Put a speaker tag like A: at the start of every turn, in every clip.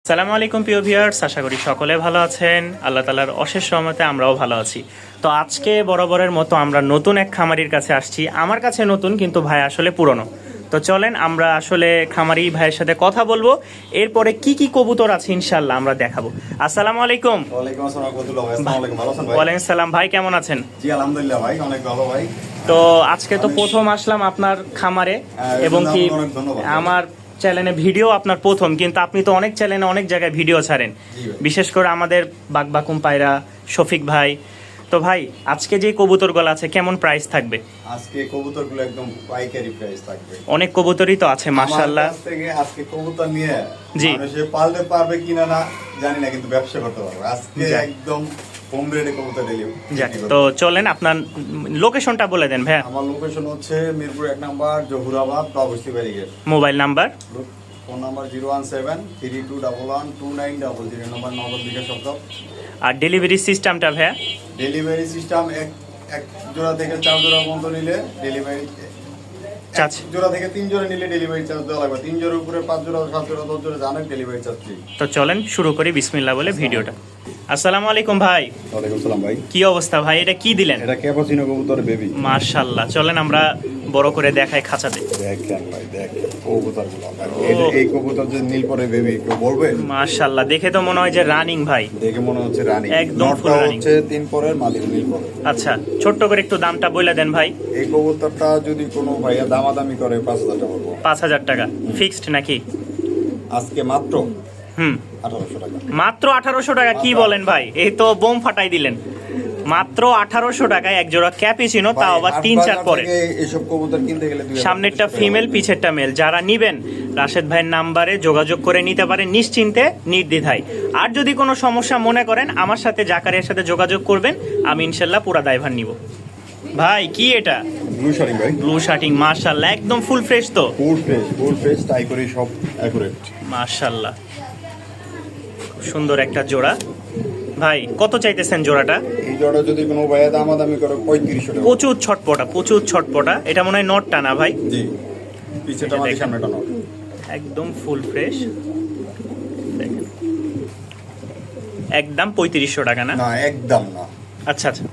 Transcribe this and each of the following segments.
A: সালামু আলাইকুম প্রিয় ভিউয়ার্স, আশা করি সকলে ভালো আছেন। আল্লাহ তাআলার অশেষ রহমতে আমরাও ভালো আছি। তো আজকে বরাবরের মতো আমরা নতুন এক খামারির কাছে আসছি। আমার কাছে নতুন, কিন্তু ভাই আসলে পুরনো। তো চলেন আমরা আসলে খামারি ভাইয়ের সাথে কথা বলবো, এরপরে কি কি কবুতর আছে ইনশাআল্লাহ আমরা দেখাবো। আসসালামু আলাইকুম।
B: ওয়ালাইকুম আসসালাম রাহমাতুল্লাহ। আসসালামু আলাইকুম, ভালো আছেন ভাই?
A: ওয়ালাইকুম সালাম ভাই, কেমন আছেন?
B: জি আলহামদুলিল্লাহ ভাই, অনেক ভালো ভাই।
A: তো আজকে তো প্রথম আসলাম আপনার খামারে, এবং কি আমার চ্যানেলে ভিডিও আপনার প্রথম, কিন্তু আপনি তো অনেক চ্যানেলে অনেক জায়গায় ভিডিও ছাড়েন, বিশেষ করে আমাদের বাকবাকুম পায়রা, শফিক ভাই। তো ভাই আজকে যে কবুতরগুলো আছে কেমন প্রাইস থাকবে?
B: আজকে কবুতরগুলো একদম পাইকারি প্রাইস থাকবে।
A: অনেক কবুতরই তো আছে মাশাআল্লাহ।
B: আমার কাছ থেকে আজকে কবুতর নিয়ে
A: জি
B: মানুষে পালতে পারবে কিনা না জানি না, কিন্তু ব্যবসা করতে পারবে আজকে একদম কম রেটে কবুতর ডেলিভারি।
A: যাক, তো চলেন আপনার লোকেশনটা বলে দেন ভাই।
B: আমার লোকেশন হচ্ছে মিরপুর 1 নাম্বার, জহুরাবাদ, বাবুসি ব্যারিগেট।
A: Mobile number?
B: ফোন নাম্বার 01732212900 নম্বর নগদ বিকাশ শব্দ।
A: আর ডেলিভারি সিস্টেমটা ভাই?
B: ডেলিভারি সিস্টেম এক জোড়া থেকে 4 জোড়া পর্যন্ত নিলে ডেলিভারি, জোড়া থেকে 3 জোড়া নিলে ডেলিভারি চার্জ দেওয়া লাগবে। 3 জোড়ার উপরে 5 জোড়া, 7 জোড়া, 10 জোড়া জানেন ডেলিভারি চার্জ ফ্রি।
A: তো চলেন শুরু করি বিসমিল্লাহ বলে ভিডিওটা। আসসালামু আলাইকুম ভাই।
B: ওয়ালাইকুম আসসালাম ভাই।
A: কি অবস্থা ভাই? এটা কি দিলেন?
B: এটা ক্যাপাচিনো কবুতর বেবি।
A: মাশাআল্লাহ, চলেন আমরা বড় করে দেখাই খাঁচাতে।
B: দেখেন ভাই, দেখেন কবুতরগুলো। এই কবুতর যে নীল পরে বেবি, কেউ বলবে?
A: মাশাআল্লাহ, দেখে তো মনে হয় যে রানিং ভাই।
B: দেখে মনে হচ্ছে রানিং,
A: একদম ফুল রানিং।
B: হচ্ছে 3 পরের, মাদি নীল পরে।
A: আচ্ছা, ছোট্ট করে একটু দামটা বলে দেন ভাই।
B: এই কবুতরটা যদি কোনো ভাইয়া দামাদামি করে 5000 টাকা বলবো।
A: 5000 টাকা ফিক্সড নাকি?
B: আজকে মাত্র 1800 টাকা।
A: মাত্র 1800 টাকা? কি বলেন ভাই, এই তো বোম ফাটাই দিলেন। মাত্র 1800 টাকায় এক জোড়া ক্যাপিচিনো, তাও আবার 3-4 পরে।
B: এইসব কবুতর কিনতে গেলে
A: সামনেরটা ফিমেল, পিছেরটা মেল। যারা নিবেন রাশেদ ভাইয়ের নাম্বারে যোগাযোগ করে নিতে পারেন নিশ্চিন্তে, নির্দ্বিধায়। আর যদি কোনো সমস্যা মনে করেন আমার সাথে, জাকারিয়ার সাথে যোগাযোগ করবেন, আমি ইনশাল্লাহ পুরো দায়ভার নিব। ভাই কি এটা?
B: ব্লু শার্টিং ভাই।
A: ব্লু শার্টিং, মাশাআল্লাহ একদম ফুল ফ্রেশ। তো
B: ফুল ফ্রেশ টাই করে সব একুরেট।
A: মাশাআল্লাহ, সুন্দর একটা জোড়া। ভাই কত চাইতেছেন জোড়াটা?
B: এই জোড়া যদি কোনো ভাইয়া দামাদামি করে 3500 টাকা।
A: প্রচুর ছটপটা, প্রচুর ছটপটা। এটা মনে হয় নটটা না ভাই?
B: জি, পিছেটা মাটি, সামনেটা নট।
A: একদম ফুল ফ্রেশ। দেখেন একদম 3500 টাকা না?
B: না একদম না।
A: আচ্ছা আচ্ছা,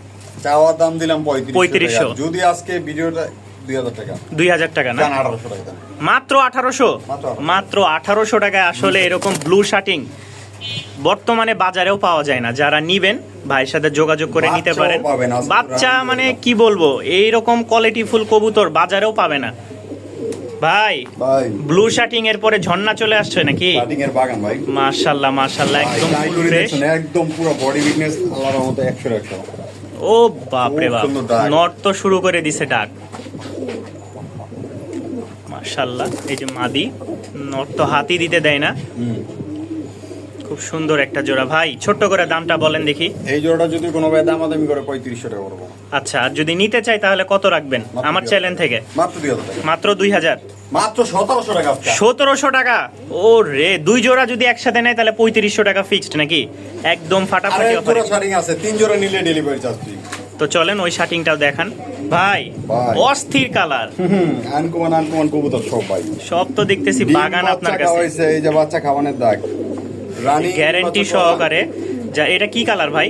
B: চাওয়া দাম দিলাম 3500
A: 3500।
B: যদি আজকে ভিডিওটা 2000 টাকা।
A: 2000 টাকা না?
B: 1800 টাকা দেন।
A: মাত্র 1800? মাত্র 1800 টাকায় আসলে এরকম ব্লু শার্টিং বর্তমানে বাজারেও পাওয়া যায় না। যারা নিবেন ভাইয়ের সাথে যোগাযোগ করে নিতে পারেন। বাচ্চা মানে কি বলবো, এইরকম কোয়ালিটি ফুল কবুতর বাজারেও পাবে না ভাই। ব্লু শার্টিং এর পরে ঝর্ণা চলে আসছে নাকি?
B: শার্টিং এর বাগান ভাই।
A: মাশাআল্লাহ মাশাআল্লাহ, একদম ফুল ফ্রেশ,
B: একদম পুরো বডি ফিটনেস আল্লাহর রহমতে 100
A: ও বাপ রে বাপ, নট তো শুরু করে দিছে ডাক। মাশাআল্লাহ, এই যে মাদি, নট তো হাতি দিতে দেয় না। খুব সুন্দর একটা জোড়া ভাই। ছোট্ট করে দামটা বলেন দেখি।
B: এই জোড়াটা যদি কোনো ভাই দামাদামি করে 3500 টাকা পড়বে।
A: আচ্ছা, আর যদি নিতে চাই তাহলে কত রাখবেন আমার চ্যানেল থেকে?
B: মাত্র 2000 টাকা।
A: মাত্র 2000?
B: মাত্র 1700 টাকা।
A: 1700 টাকা? ও রে, দুই জোড়া যদি একসাথে নেয় তাহলে 3500 টাকা ফিক্সড নাকি? একদম ফাটাফাটি অফার।
B: জোড়া শার্টিং আছে, 3 জোড়া নিলে ডেলিভারি চার্জ ফ্রি।
A: তো চলেন ওই শার্টিংটাও দেখান ভাই। অস্থির কালার,
B: আনকমন কবুতর সব ভাই।
A: সব তো দেখতেছি বাগান আপনার কাছে।
B: এই যে বাচ্চা খাওয়ানোর দাগ, রানী
A: গ্যারান্টি সহকারে। যা, এটা কি কালার ভাই?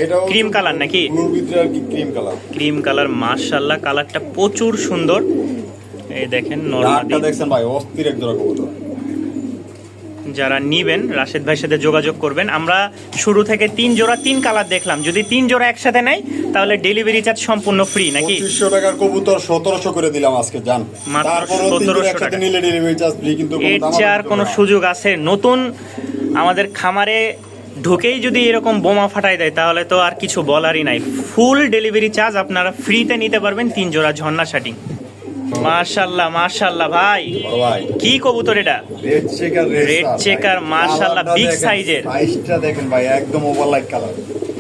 B: এটাও
A: ক্রিম কালার নাকি?
B: ব্লুর ভিতরে আর কি ক্রিম কালার।
A: ক্রিম কালার, মাশাআল্লাহ কালারটা প্রচুর সুন্দর। এই দেখেন নরমাদি,
B: দেখছেন ভাই, অস্থির এক জোড়া কবুতর।
A: যারা নিবেন রাশেদ ভাইয়ের সাথে যোগাযোগ করবেন। আমরা শুরু থেকে 3 জোড়া 3 কালার দেখলাম। যদি 3 জোড়া একসাথে নেয় তাহলে ডেলিভারি চার্জ সম্পূর্ণ ফ্রি নাকি?
B: 2500 টাকার কবুতর 1700 করে দিলাম আজকে জান।
A: মাত্র 1700 টাকা
B: নিলে ডেলিভারি চার্জ ফ্রি। কিন্তু
A: এর চেয়ে আর কোনো সুযোগ আছে? নতুন আমাদের খামারে ঢুকেই যদি এরকম বোমা ফাটাই দেয় তাহলে তো আর কিছু বলারই নাই। ফুল ডেলিভারি চার্জ আপনারা ফ্রিতে নিতে পারবেন 3 জোড়া ঝর্ণা শার্টিং। মাশাআল্লাহ মাশাআল্লাহ ভাই, কি কবুতর এটা? রেড চেকার, মাশাআল্লাহ বিগ সাইজের।
B: সাইজটা দেখেন ভাই, একদম ওভারলাইট কালার।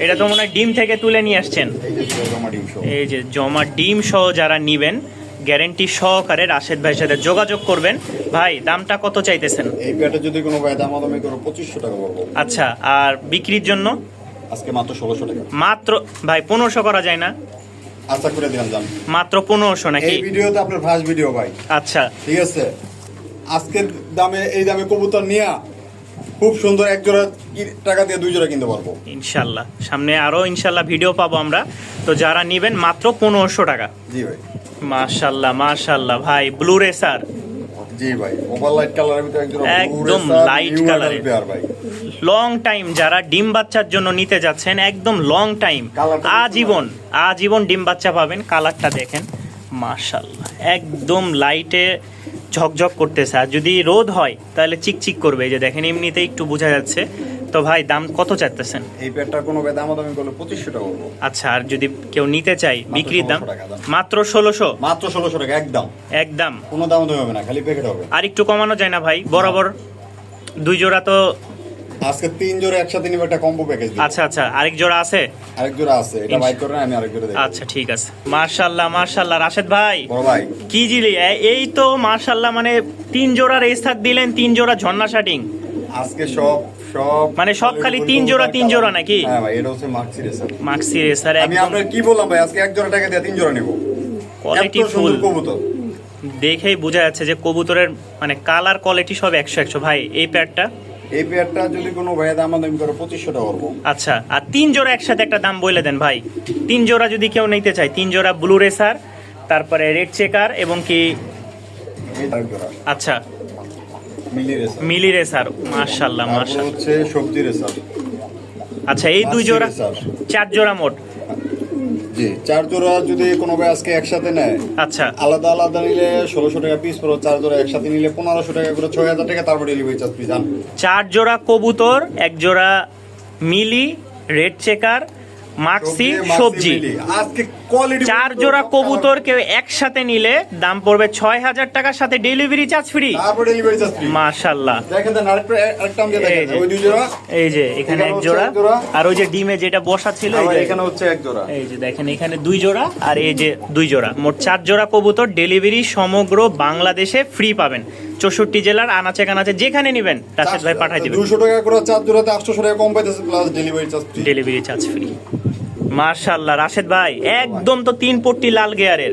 A: এটা তো মনে হয় ডিম থেকে তুলে নিয়ে আসছেন। এই যে জমা ডিম সহ যারা নিবেন গ্যারান্টি সহকারে রাশেদ ভাইয়ের সাথে যোগাযোগ করবেন। ভাই দামটা কত চাইতেছেন?
B: এই প্যাটে যদি কোনো ভাই দামাদামি করে 2500 টাকা বলবো।
A: আচ্ছা, আর বিক্রির জন্য?
B: আজকে মাত্র 1600 টাকা।
A: মাত্র ভাই 1500 করা যায় না?
B: আচ্ছা করে দিলাম জান।
A: মাত্র 1500 নাকি?
B: এই ভিডিওতে আপনার ফার্স্ট ভিডিও ভাই।
A: আচ্ছা
B: ঠিক আছে, আজকের দামে এই দামে কবুতর নিয়া খুব সুন্দর, এক জোড়া টাকা দিয়ে 2 জোড়া কিনতে পারবো
A: ইনশাল্লাহ। সামনে আরো ইনশাল্লাহ ভিডিও পাবো আমরা। তো যারা নিবেন মাত্র 1500 টাকা।
B: জি ভাই।
A: মাশাল্লাহ মাশাল্লাহ ভাই, ব্লু রেসার।
B: জি ভাই, ওভার লাইট কালারের ভিতরে
A: একদম লাইট কালারের
B: ভাই।
A: লং টাইম যারা ডিম বাচ্চার জন্য নিতে যাচ্ছেন, একদম লং টাইম, আজীবন আজীবন ডিম বাচ্চা পাবেন। কালারটা দেখেন মাশাল্লাহ, একদম লাইটে ঝকঝক করতেছে। আর যদি রোদ হয় তাহলে চিকচিক করবে, এই যে দেখেন এমনিতে একটু বোঝা যাচ্ছে। তো ভাই দাম কত চাইতেছেন?
B: এই পেয়ারটা কোনো দামাদামি করলে 2500 টাকা করবো।
A: আচ্ছা, আর যদি কেউ নিতে চাই বিক্রির দাম?
B: 1600 টাকা দাম।
A: মাত্র 1600?
B: মাত্র 1600 টাকা একদম।
A: একদম,
B: কোনো দাম হবে না, খালি প্যাকেট হবে।
A: আর একটু কমানো যায় না ভাই? বরাবর 2 জোড়া তো
B: আজকে 3 জোড়া একসাথে নিবে, একটা কম্বো প্যাকেজ দিব।
A: আচ্ছা আচ্ছা, আরেক জোড়া আছে?
B: আরেক জোড়া আছে, এটা বাইক করে আমি আরেক জোড়া দেব।
A: আচ্ছা ঠিক আছে। মাশাআল্লাহ মাশাআল্লাহ রাশেদ ভাই,
B: বড় ভাই
A: কি জিলি এই তো মাশাআল্লাহ, মানে 3 জোড়া রেসার দিলেন, 3 জোড়া ঝর্ণা শাটিং।
B: আজকে সব
A: মানে সব খালি 3 জোড়া নাকি?
B: হ্যাঁ ভাই, এটা হচ্ছে মাক্সি রেসার।
A: মাক্সি রেসার
B: আমি আপনার কি বললাম ভাই, আজকে 1 জোড়া টাকা দিয়ে 3 জোড়া নেব।
A: কোয়ালিটি ফুল
B: কবুতর
A: দেখেই বোঝা যাচ্ছে যে কবুতরের মানে কালার কোয়ালিটি সব 100 ভাই। এই প্যাডটা,
B: এই পেয়ারটা যদি কোনো ভাই দামাদামি করে 2500 টাকা করবো।
A: আচ্ছা, আর 3 জোড়া একসাথে একটা দাম বলে দেন ভাই। 3 জোড়া যদি কেউ নিতে চায়, 3 জোড়া ব্লু রেসার, তারপরে রেড চেকার এবং কি
B: এই আরেক জোড়া
A: আচ্ছা
B: মিলি রেসার।
A: মিলি রেসার। মাশাআল্লাহ
B: তারপর
A: মাশাআল্লাহ।
B: হচ্ছে সবজি রেসার।
A: আচ্ছা, এই 2 জোড়া,
B: মাক্সি রেসার।
A: 4 জোড়া মোট।
B: জি, 4 জোড়া যদি কোনো ভাই আজকে একসাথে নেয়,
A: আচ্ছা
B: আলাদা আলাদা নিলে 1600 টাকা পিস পড়ো। 4 জোড়া একসাথে নিলে 1500 টাকা করে, 6000 টাকা। তারপর ডেলিভারি চার্জ ফ্রি। জান
A: 4 জোড়া কবুতর, 1 জোড়া মিলি, রেড চেকার, মাক্সি, সবজি।
B: আজকে কোয়ালিটি
A: 4 জোড়া কবুতর কেউ একসাথে নিলে দাম পড়বে 6000 টাকার সাথে ডেলিভারি চার্জ ফ্রি।
B: তারপর ডেলিভারি চার্জ ফ্রি।
A: মাশাআল্লাহ।
B: দেখেন দেন আরেকটা আমি
A: এই
B: দেখেন,
A: যে।
B: ওই 2 জোড়া,
A: এই যে এখানে 1 জোড়া, আর ওই যে ডিমে যেটা বসা ছিল এই
B: আবার
A: যে
B: এখানে হচ্ছে 1 জোড়া।
A: এই যে দেখেন এখানে 2 জোড়া, আর এই যে 2 জোড়া, মোট 4 জোড়া কবুতর। ডেলিভারি সমগ্র বাংলাদেশে ফ্রি পাবেন। 64 জেলার আনাচে কানাচে যেখানে নেবেন রাশেদ ভাই পাঠাই দিবেন।
B: 200 টাকা করে 4 জোড়াতে 800 টাকা কম পাইতেছে, plus delivery charge free.
A: Delivery charge free. মাশাআল্লাহ রাশেদ ভাই, একদম তো 3 পট্টি লাল গিয়ারের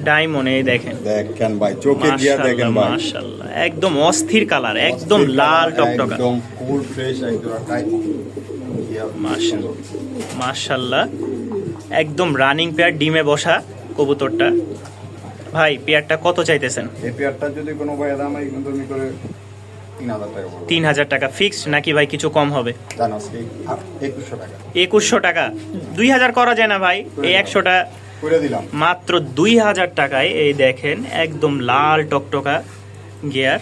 A: ডায়মন্ড। এই দেখেন
B: দেখেন ভাই, চোখে গিয়া দেখেন ভাই,
A: মাশাআল্লাহ একদম অস্থির কালার, একদম লাল টকটকা,
B: একদম ফুল ফ্রেশ এক জোড়া টাই।
A: মাশাআল্লাহ মাশাআল্লাহ, একদম রানিং পেয়ার, ডিমে বসা কবুতরটা। ভাই পেয়ারটা কত চাইতেছেন?
B: এই পেয়ারটা যদি কোনো ভাই দাম এই কিন্তু আমি করে 3000 টাকা পড়বে।
A: 3000 টাকা ফিক্সড নাকি ভাই কিছু কম হবে?
B: জান আজকে 2100 টাকা।
A: 2100 টাকা? 2000 করা যায় না ভাই? এই 100টা
B: করে দিলাম
A: মাত্র 2000 টাকায়। এই দেখেন একদম লাল টকটকা গিয়ার,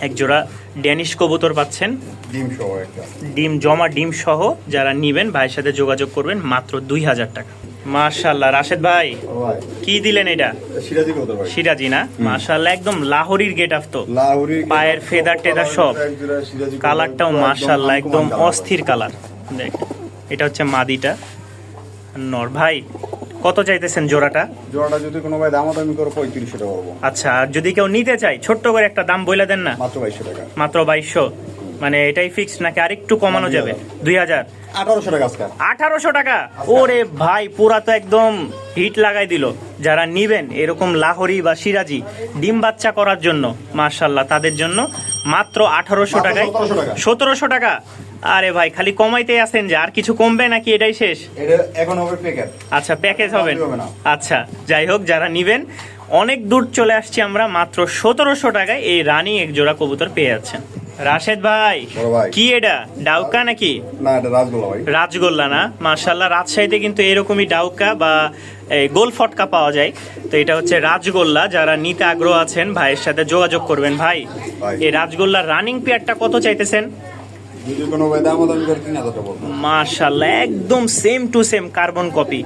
A: এক জোড়া ড্যানিশ কবুতর পাচ্ছেন,
B: ডিম সহ একটা।
A: ডিম জমা, ডিম সহ। যারা নিবেন ভাইয়ের সাথে যোগাযোগ করবেন, মাত্র 2000 টাকা। মাশাআল্লাহ রাশেদ ভাই,
B: ও ভাই
A: কি দিলেন এটা?
B: সিরাজি কত ভাই?
A: সিরাজি না? মাশাআল্লাহ একদম লাহোরির গেট আপ তো,
B: লাহোরি
A: পায়ের ফেদার টেদার সব। কালারটাও মাশাআল্লাহ একদম অস্থির কালার। দেখেন এটা হচ্ছে মাদিটা নর। ভাই কত চাইতেছেন জোড়াটা?
B: জোড়াটা যদি কোনো ভাই দামাদামি করে 3500 টাকা করবো।
A: আচ্ছা, আর যদি কেউ নিতে চায় ছোট্ট করে একটা দাম বলে দেন না।
B: মাত্র 2200 টাকা।
A: মাত্র 2200? মানে এটাই ফিক্সড নাকি আরেকটু কমানো যাবে? 2000?
B: 1800 টাকা আজকে।
A: 1800 টাকা? ওরে ভাই পুরা তো একদম হিট লাগাই দিল। যারা নিবেন এরকম লাহোরি বা সিরাজি ডিম বাচ্চা করার জন্য, মাশাআল্লাহ তাদের জন্য মাত্র 1800 টাকায়। 1700 টাকা? আরে ভাই খালি কমাইতে আছেন যে, আর কিছু কমবে নাকি এটাই শেষ?
B: এটা এখন হবে প্যাকেট।
A: আচ্ছা প্যাকেজ হবে
B: না।
A: আচ্ছা যাই হোক, যারা নিবেন অনেক দূর চলে আসছি আমরা, মাত্র 1700 টাকায় এই রানিং এক জোড়া কবুতর পেয়ে যাচ্ছেন। রাশেদ ভাই কি এটা ডাউকা নাকি?
B: না এটা রাজগোল্লা ভাই।
A: রাজগোল্লা না? মাশাআল্লাহ রাজশাহীতে কিন্তু এরকমই ডাউকা বা গোল ফটকা পাওয়া যায়। তো এটা হচ্ছে রাজগোল্লা। যারা নিতে আগ্রহ আছেন ভাইয়ের সাথে যোগাযোগ করবেন। ভাই এই রাজগোল্লার রানিং পেয়ারটা কত চাইতেছেন?
B: যদি কোনো ভাই দামাদামি করে 3000 টাকা বলবো।
A: মাশাআল্লাহ একদম same to same carbon copy.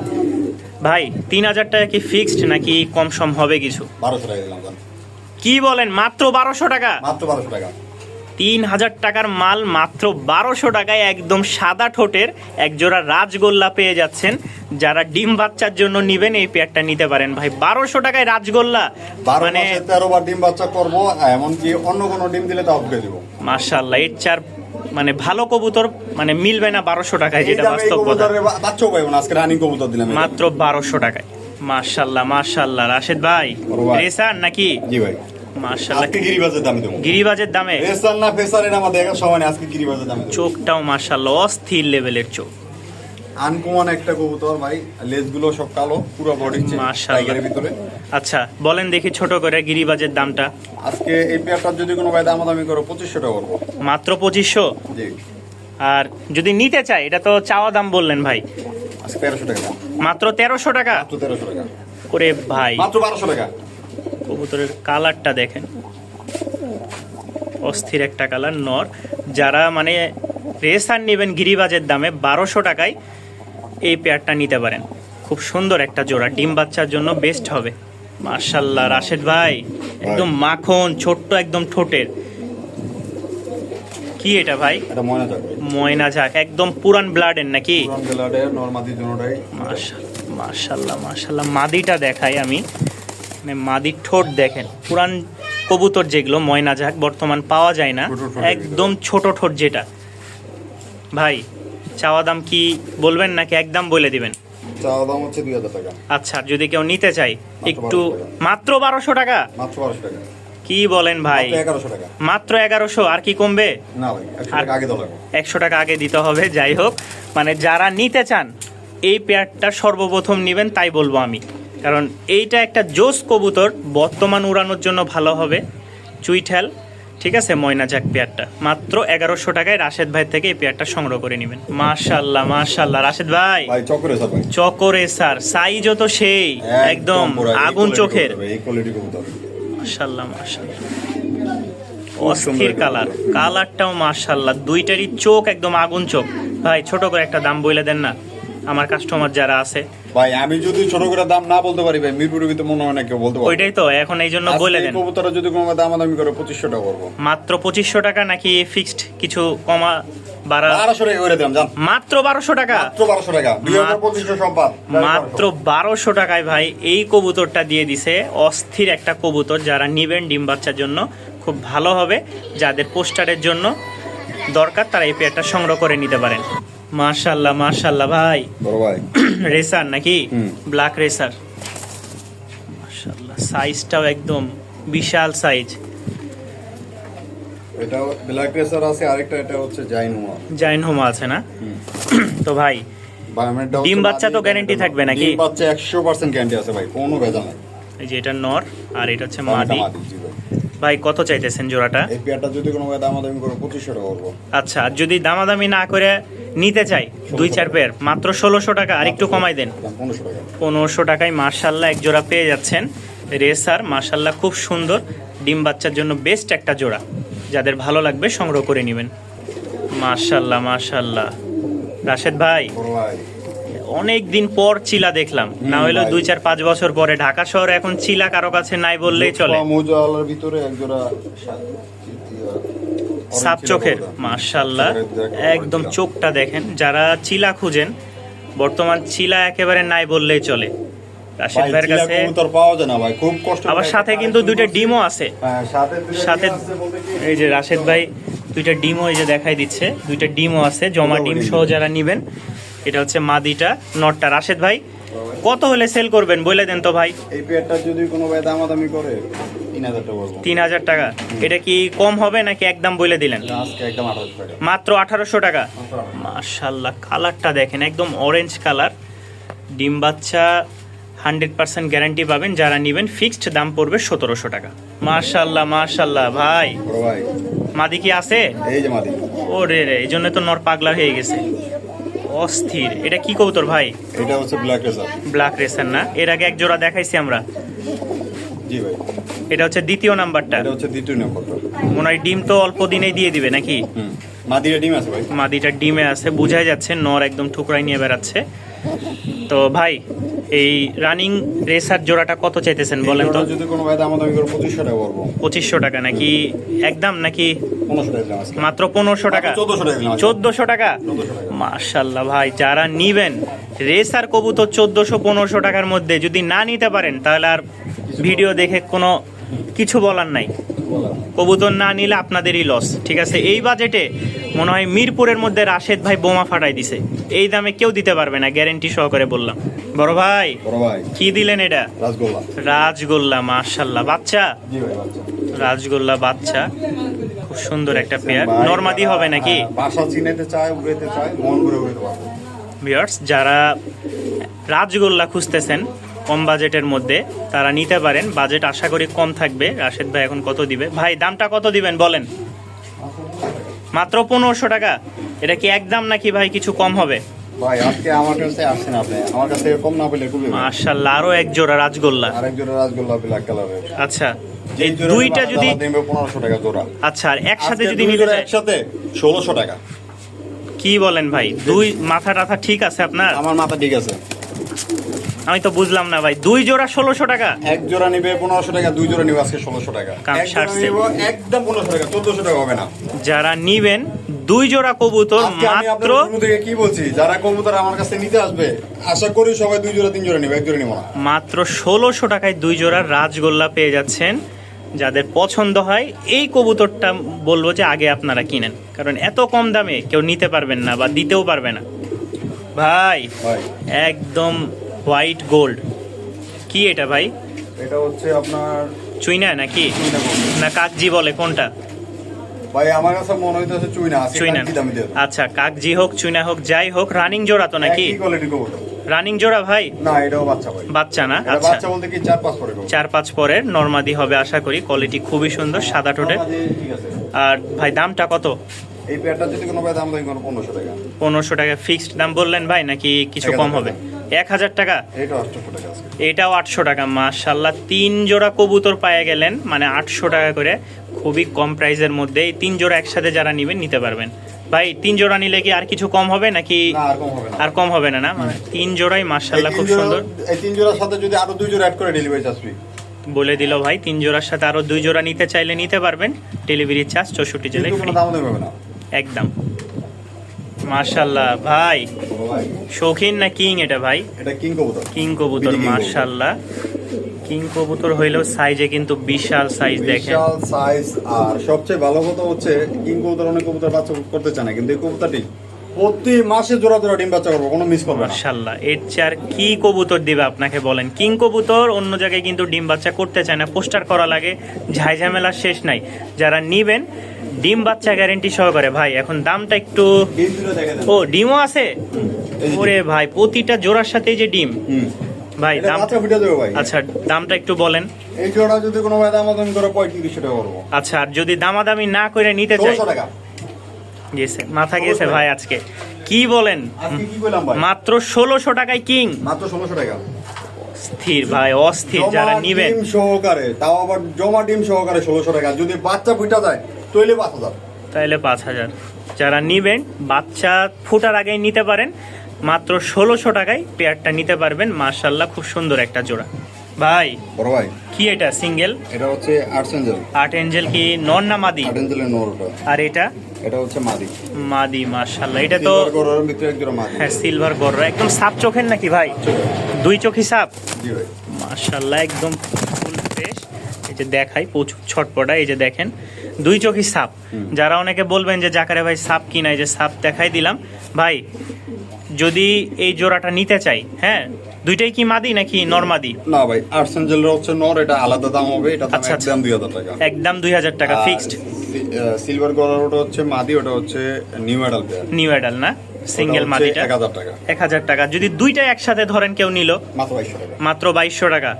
A: ভাই 3000 টাকা কি ফিক্সড নাকি কম সম হবে কিছু?
B: 1200 টাকা দিলাম জান।
A: কি বলেন? মাত্র 1200 টাকা?
B: মাত্র 1200 টাকা।
A: 3000 টাকার মাল মাত্র 1200 টাকায় একদম সাদা ঠোঁটের এক জোড়া রাজগোল্লা পেয়ে যাচ্ছেন। যারা ডিম বাচ্চার জন্য নিবেন এই পেয়ারটা নিতে পারেন। ভাই 1200 টাকায় রাজগোল্লা,
B: 12
A: মানে
B: মাসে 13 বার ডিম বাচ্চা করবো, এমনকি অন্য কোনো ডিম দিলে তাও ফুটে দিব।
A: মাশাআল্লাহ এর চার মানে ভালো কবুতর মানে মিলবে না 1200 টাকায়, যেটা বাস্তব কথা।
B: বাচ্চাও পাইবো না, আজকে রানিং কবুতর দিলাম
A: মাত্র 1200 টাকায়। মাশাআল্লাহ মাশাআল্লাহ রাশেদ ভাই, রেসার নাকি?
B: জি ভাই।
A: মাশাআল্লাহ,
B: আজকে গিরিবাজের দামে দেবো।
A: গিরিবাজের দামে।
B: ফেসার না ফেসার এটা আমার দেখার সময় নেই, আজকে গিরিবাজের দামে দেবো।
A: চোখটাও মাশাআল্লাহ অস্থির লেভেলের চোখ।
B: আনকমন একটা কবুতর ভাই, লেজগুলো সব কালো, পুরো বডি
A: মাশাআল্লাহ।
B: টাইগারের ভিতরে।
A: আচ্ছা বলেন দেখি ছোট করে গিরিবাজের দামটা।
B: আজকে এই পেয়ারটার যদি কোনো ভাই দামাদামি করো 2500 টাকা করবো।
A: মাত্র 2500।
B: জি,
A: আর যদি নিতে চাই, এটা তো চাওয়া দাম বললেন ভাই,
B: আজকে 1300 টাকা দাম।
A: মাত্র 1300 টাকা
B: মাত্র 1300 টাকা।
A: করে ভাই।
B: মাত্র 1200 টাকা।
A: কবুতরের কালারটা দেখেন, অস্থির একটা কালার নর। যারা মানে রেসার নেবেন গিরিবাজের দামে 1200 টাকায় এই পেয়ারটা নিতে পারেন। খুব সুন্দর একটা জোড়া, ডিম বাচ্চার জন্য বেস্ট হবে। মাশাআল্লাহ রাশেদ ভাই, একদম মাখন, ছোট্ট একদম ঠোঁটের। কি এটা ভাই?
B: এটা ময়না যাবে।
A: ময়না ঝাঁক, একদম পুরান ব্লাডের নাকি?
B: পুরান গেলাডের নরমাদি দুটোটাই।
A: মাশাআল্লাহ মাশাআল্লাহ মাশাআল্লাহ। মাদিটা দেখাই আমি, মানে মাদির ঠোঁট দেখেন। পুরান কবুতর যেগুলো ময়না ঝাঁক বর্তমান পাওয়া যায় না,
B: ছোট ঠোঁটের
A: একদম ছোট ঠোঁট যেটা। ভাই চাওয়া দাম কি বলবেন নাকি একদম বলে দিবেন?
B: চাওয়া দাম হচ্ছে 2000 টাকা।
A: আচ্ছা যদি কেউ নিতে চাই একটু,
B: 1200
A: মাত্র 1200 টাকা?
B: মাত্র 1200 টাকা।
A: কি বলেন ভাই?
B: মাত্র 1100 টাকা।
A: মাত্র 1100? আর কি কমবে?
B: না ভাই, 100 টাকা আগে দাও লাগবে।
A: 100 টাকা আগে দিতে হবে। যাই হোক, মানে যারা নিতে চান এই পেয়ারটা সর্বপ্রথম নেবেন তাই বলবো আমি, কারণ এইটা একটা জোস কবুতর, বর্তমান উড়ানোর জন্য ভালো হবে। চুইঠাল, ঠিক আছে। ময়না ঝাঁক পেয়ারটা মাত্র 1100 টাকায় রাশেদ ভাই থেকে এই পেয়ারটা সংগ্রহ করে নেবেন। মাশাআল্লাহ মাশাআল্লাহ রাশেদ ভাই,
B: ভাই চক্করে স্যার ভাই।
A: চকরে স্যার, সাইজও তো সেই একদম
B: পুরো এই
A: আগুন
B: quality
A: চোখের।
B: কবুতর ভাই, এই কোয়ালিটি কবুতর।
A: মাশাআল্লাহ মাশাআল্লাহ, অস্থির কালার, কালারটাও মাশাআল্লাহ। দুইটারই চোখ একদম আগুন চোখ। ভাই ছোট করে একটা দাম বলে দেন না, আমার কাস্টমার যারা আছে।
B: ভাই আমি যদি ছোট করে দাম না বলতে পারি ভাই, মিরপুরের ভিতরে মনে হয় না কেউ বলতে পারবে।
A: ওইটাই তো এখন এই জন্য বলে দেন।
B: কবুতরটা যদি কোনো দামাদামি করে 2500 টাকা করবো।
A: মাত্র 2500 টাকা নাকি ফিক্সড কিছু কমা বাড়া?
B: 1200 টাকা করে দিলাম জান।
A: মাত্র 1200 টাকা?
B: মাত্র 1200 টাকা। 2500 সম্পাদ।
A: মাত্র 1200 টাকায় ভাই এই কবুতরটা দিয়ে দিছে। অস্থির একটা কবুতর, যারা নিবেন ডিম বাচ্চার জন্য খুব ভালো হবে। যাদের পোস্টারের জন্য দরকার তারা এই পেয়ারটা সংগ্রহ করে নিতে পারেন। মাশাআল্লাহ মাশাআল্লাহ ভাই,
B: বড় ভাই
A: রেসার নাকি?
B: হুম।
A: Black racer. মাশাআল্লাহ, সাইজটাও একদম বিশাল সাইজ।
B: এটা ব্ল্যাক রেসার আছে, আরেকটা এটা হচ্ছে জাইনুমা।
A: জাইন হোমা আছে না? তো ভাই
B: বায়োমেটটা
A: ডিম বাচ্চা তো গ্যারান্টি থাকবে নাকি?
B: ডিম বাচ্চা 100% গ্যারান্টি আছে ভাই, কোনো ভেজাল নাই।
A: এই যে এটা নর আর এটা হচ্ছে
B: বায়োমেটটা
A: মাদি।
B: মাদি, জি ভাই।
A: ভাই কত চাইতেছেন জোড়াটা?
B: এই পেয়ারটা যদি কোনো ভাই দামাদামি করে 2500 টাকা করবো।
A: আচ্ছা, আর যদি দামাদামি না করে নিতে চাই 2-4 পেয়ার, মাত্র 1600 টাকা। আর একটু কমাই দেন।
B: 1500 টাকা।
A: 1500 টাকায় মাশাআল্লাহ এক জোড়া পেয়ে যাচ্ছেন। রেসার মাশাআল্লাহ খুব সুন্দর, ডিম বাচ্চার জন্য বেস্ট একটা জোড়া। যাদের ভালো লাগবে সংগ্রহ করে নেবেন। মাশাআল্লাহ মাশাআল্লাহ রাশেদ ভাই,
B: বড় ভাই
A: অনেক দিন পর চিলা দেখলাম, না হলেও
B: ভাই।
A: 2-4-5 বছর পরে। ঢাকা শহরে এখন চিলা কারো কাছে নাই বললেই চলে।
B: মোজালার ভিতরে এক জোড়া
A: সাপ চোখের মাশাআল্লাহ, একদম চোখটা দেখেন। যারা চিলা খুঁজেন, বর্তমান চিলা একেবারে নাই বললেই চলে রাশেদ
B: ভাই
A: ভাইয়ের
B: চিলা
A: কাছে।
B: কবুতর পাওয়া যায় না ভাই, খুব কষ্ট।
A: আবার সাথে কিন্তু দুইটা ডিমও আছে।
B: হ্যাঁ,
A: সাথে এই যে রাশেদ ভাই দুইটা ডিমও এই যে দেখাই দিচ্ছে, দুইটা ডিমও আছে জমা ডিম সহ। যারা নিবেন, এটা হচ্ছে মাদিটা, নটটা। রাশেদ ভাই কত হলে সেল করবেন বলে দেন তো ভাই।
B: এই পেয়ারটা যদি কোনো ভাই দামাদামি করে 3000 টাকা করবো।
A: 3000 টাকা? এটা কি কম হবে নাকি একদম বলে দিলেন?
B: আজকে একদম 1800 টাকা।
A: মাত্র 1800 টাকা। মাশাআল্লাহ, কালারটা দেখেন, একদম অরেঞ্জ কালার। ডিম বাচ্চা 100% গ্যারান্টি পাবেন। যারা নেবেন ফিক্সড দাম পড়বে 1700 টাকা। মাশাআল্লাহ মাশাআল্লাহ ভাই,
B: বড় ভাই
A: মাদি কি আছে?
B: এই যে মাদি।
A: ও রে রে, এই জন্য তো নর পাগলা হয়ে গেছে। অস্থির। এটা কি কবুতর ভাই?
B: এটা হচ্ছে ব্ল্যাক রেসার।
A: ব্ল্যাক রেসার না? এর আগে এক জোড়া দেখাইছি আমরা।
B: জি ভাই,
A: এটা হচ্ছে দ্বিতীয় নাম্বারটা।
B: এটা হচ্ছে দ্বিতীয় নম্বরটা।
A: মনে হয় ডিম তো অল্প দিনেই দিয়ে দিবে নাকি?
B: মাদিরা ডিম আছে ভাই।
A: মাদিটা ডিমে আছে, বোঝাই যাচ্ছে। নর একদম ঠুকরাই নিয়ে বেড়াচ্ছে। তো ভাই এই রানিং রেসার জোড়াটা কত চাইতেছেন বলেন তো?
B: যদি কোনো ভাই দামাদামি করে 2500 টাকা করবো।
A: 2500 টাকা নাকি একদম, নাকি
B: 1500 টাকা দিলাম আজকে।
A: মাত্র 1500 টাকা?
B: 1400 টাকা দিলাম আজকে।
A: 1400 টাকা?
B: 1400 টাকা।
A: মাশাআল্লাহ ভাই, যারা নিবেন রেসার কবুতর 1400-1500 টাকার মধ্যে যদি না নিতে পারেন, তাহলে আর ভিডিও দেখে কোনো কিছু বলার নাই। কবুতর না নিলে আপনাদেরই লস। ঠিক আছে, এই বাজেটে মনে হয় মিরপুরের মধ্যে রাশেদ ভাই বোমা ফাটাই দিছে। এই দামে কেউ দিতে পারবে না, গ্যারেন্টি সহকারে বললাম। বড় ভাই
B: বড় ভাই
A: কি দিলেন এটা?
B: রাসগোল্লা।
A: রাজগোল্লা, মাশাআল্লাহ। বাচ্চা?
B: জি ভাই বাচ্চা।
A: রাজগোল্লা বাচ্চা, খুব সুন্দর একটা পেয়ার। নরমাদি হবে নাকি?
B: বাসা চিনাইতে চায়, উড়াইতে চায়, মন করে উড়াইতে পারবে।
A: ভিউয়ার্স, যারা রাজগোল্লা খুঁজতেছেন কম বাজেটের মধ্যে তারা নিতে পারেন। বাজেট আশা করি কম থাকবে। রাশেদ ভাই এখন কত দিবে? ভাই দামটা কত দিবেন বলেন? মাত্র 1500 টাকা। এটা কি একদম নাকি ভাই কিছু কম হবে?
B: ভাই আজকে আমার কাছে আসছেন আপনি, আমার কাছে কম না পেলে খুবই ভালো।
A: মাশাআল্লাহ, আরো এক জোড়া রাজগোল্লা।
B: আরেক জোড়া রাজগোল্লা ব্ল্যাক কালারের।
A: আচ্ছা, এই দুইটা যদি
B: 1500 টাকা জোড়া।
A: আচ্ছা, আর একসাথে
B: আজকে
A: যদি
B: দুই
A: নিতে
B: জোড়া
A: চাই?
B: একসাথে 1600 টাকা।
A: কি বলেন ভাই? দুই মাথা টাথা ঠিক আছে আপনার?
B: আমার মাথা ঠিক আছে।
A: আমি তো বুঝলাম না ভাই, দুই জোড়া 1600 টাকা?
B: এক জোড়া নিবে 1500 টাকা, দুই জোড়া নিবে আজকে 1600 টাকা।
A: কাম
B: এক জোড়া
A: সারছে।
B: নিব একদম 1500 টাকা, 1400 টাকা হবে না।
A: যারা নিবেন দুই জোড়া কবুতর
B: আজকে আমি
A: মাত্র,
B: আপনাদের শুরু থেকে কি বলছি, যারা কবুতর আমার কাছে নিতে আসবে আশা করি সবাই দুই জোড়া তিন জোড়া নিবে, এক জোড়া নিব না।
A: মাত্র 1600 টাকায় দুই জোড়া রাজগোল্লা পেয়ে যাচ্ছেন। যাদের পছন্দ হয় এই কবুতরটা বলবো যে আগে আপনারা কিনেন, কারণ এত কম দামে কেউ নিতে পারবেন না বা দিতেও পারবে না। ভাই
B: ভাই
A: একদম হোয়াইট গোল্ড, কি এটা ভাই?
B: এটা হচ্ছে আপনার
A: চুইনা নাকি না কাকজি বলে কোনটা?
B: ভাই আমার কাছে মনে হইতেছে চুইনা আছে,
A: চুইনা।
B: কি দামি দেব?
A: আচ্ছা, কাকজি হোক চুইনা হোক যাই হোক, রানিং জোড়া তো নাকি?
B: কি কোয়ালিটি কবুতর?
A: রানিং জোড়া ভাই?
B: না এটাও বাচ্চা ভাই।
A: বাচ্চা না?
B: এটা
A: আচ্ছা,
B: বাচ্চা বলতে কি 4-5 পরে কবুতর।
A: 4-5 পরের নরমাদি হবে আশা করি। কোয়ালিটি খুবই সুন্দর, সাদা টোটে।
B: ঠিক আছে।
A: আর ভাই দামটা কত?
B: এই পেয়ারটা যদি কোনো ভাই দাম দেয় কোনো 1500 টাকা।
A: 1500 টাকা ফিক্সড দাম বললেন ভাই, নাকি কিছু
B: 1000
A: কম হবে? 1000 টাকা?
B: এটা 800 টাকা আছে।
A: এটাও 800 টাকা। মাশাআল্লাহ, 3 জোড়া কবুতর পায়ে গেলেন, মানে 800 টাকা করে, খুবই কম প্রাইসের মধ্যে। এই 3 জোড়া একসাথে যারা নেবেন নিতে পারবেন। ভাই 3 জোড়া নিলে কি আর কিছু কম হবে নাকি?
B: না আর কম হবে না।
A: আর কম হবে না? না মানে 3 জোড়াই মাশাআল্লাহ খুব সুন্দর।
B: এই তিন জোড়ার সাথে যদি আরো দুই জোড়া অ্যাড করে ডেলিভারি চার্জ ফ্রি
A: বলে দিল ভাই। 3 জোড়ার সাথে আরো 2 জোড়া নিতে চাইলে নিতে পারবেন, ডেলিভারি চার্জ 64 জেলায়
B: কিন্তু
A: ফ্রি
B: কোনো দাম দেবে না।
A: একদম। মাশাআল্লাহ ভাই,
B: বলো ভাই
A: শৌখিন না কিং এটা ভাই?
B: এটা কিং কবুতর।
A: কিং কবুতর।
B: বিডি কিং
A: মাশাআল্লাহ, কিং কবুতর হইলেও সাইজে কিন্তু বিশাল সাইজ দেখেন।
B: বিশাল সাইজ। আর সবচেয়ে ভালো কথা হচ্ছে কিং কবুতর অনেক কবুতর বাচ্চা করতে চায় না, কিন্তু এই কবুতরটি প্রতি মাসে জোড়া জোড়া ডিম বাচ্চা করবে, কোনো মিস করবে না।
A: মাশাআল্লাহ, এর চেয়ে আর কি কবুতর দিবে আপনাকে বলেন? কিং কবুতর অন্য জায়গায় কিন্তু ডিম বাচ্চা করতে চায় না, পোস্টার করা লাগে, ঝাইঝামেলা শেষ নাই। যারা নিবেন ডিম বাচ্চা গ্যারেন্টি সহকারে। ভাই এখন দামটা একটু,
B: ডিম দুটো দেখে দেন।
A: ও ডিমও আছে?
B: এই যে
A: ওরে ভাই, প্রতিটা জোড়ার সাথে যে ডিম।
B: হুম।
A: ভাই
B: এটা
A: দাম,
B: বাচ্চা ফুটে দেবে ভাই।
A: আচ্ছা দামটা একটু বলেন।
B: এই জোড়া যদি কোনো ভাই দামাদামি করে 3500 টাকা করবো।
A: আচ্ছা, আর যদি দামাদামি না করে নিতে চাই?
B: 1600 টাকা।
A: গেছে মাথা গেছে ভাই আজকে, কি বলেন?
B: আজকে কি বললাম ভাই?
A: মাত্র 1600 টাকায় কিং।
B: মাত্র 1600 টাকা।
A: স্থির ভাই, অস্থির। যারা
B: জমা
A: নিবেন
B: ডিম সহকারে, তাও আবার জমা ডিম সহকারে 1600 টাকা। যদি বাচ্চা ফুটা যায় তাহলে 5000।
A: তাইলে 5000। যারা নিবেন বাচ্চা ফুটার আগেই নিতে পারেন, মাত্র 1600 টাকায় পেয়ারটা নিতে পারবেন। মাশাআল্লাহ, খুব সুন্দর একটা জোড়া। ভাই
B: বড় ভাই
A: কি এটা? সিঙ্গেল?
B: এটা হচ্ছে আর্টস এঞ্জেল।
A: আট এঞ্জেল কি নর না মাদি?
B: আর্ট এঞ্জেলের নোরটা।
A: আর এটা?
B: এটা হচ্ছে মাদি।
A: মাদি। মাশাআল্লাহ, এটা তো
B: সিলভার গররের ভিতরে এক জোড়া মাদি।
A: হ্যাঁ সিলভার গররা, একদম সাপ চোখের নাকি ভাই? দুই চোখই সাপ।
B: জি ভাই।
A: মাশাআল্লাহ, একদম ফুল ফ্রেশ। এই যে দেখাই প্রচুর ছটপটা, এই যে দেখেন দুই চোখই সাপ। যারা অনেকে বলবেন যে জাকারে ভাই সাপ কি নাই, যে সাপ দেখাই দিলাম ভাই। যদি এই জোড়াটা নিতে চাই, হ্যাঁ দুইটাই কি মাদি নাকি নরমাদি?
B: না ভাই, আর্টস এঞ্জেলের হচ্ছে নর, এটা আলাদা দাম হবে। এটা দাম
A: আচ্ছা, আচ্ছা।
B: একদম 2000 টাকা।
A: একদম 2000 টাকা ফিক্সড।
B: সিলভার গরর ওটা হচ্ছে মাদি, ওটা হচ্ছে new adult pair.
A: New adult না? সিঙ্গেল মাদিটা
B: 1000 টাকা।
A: 1000 টাকা। যদি দুইটাই একসাথে ধরেন কেউ নিল,
B: মাত্র 2200 টাকা।
A: মাত্র 2200 টাকা।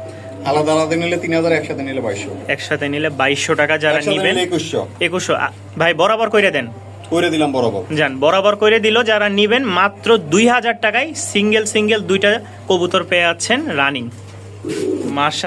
B: আলাদা আলাদা নিলে 3000, একসাথে নিলে 2200।
A: একসাথে নিলে 2200 টাকা। যারা
B: একসাথে
A: নিবেন
B: নিলে 2100
A: 2100। ভাই বরাবর কইরে দেন।
B: করে দিলাম বরাবর।
A: যান বরাবর করে দিল। যারা নিবেন মাত্র 2000 টাকায় সিঙ্গেল দুইটা কবুতর পেয়ে যাচ্ছেন রানিং। মাশাআল্লাহ।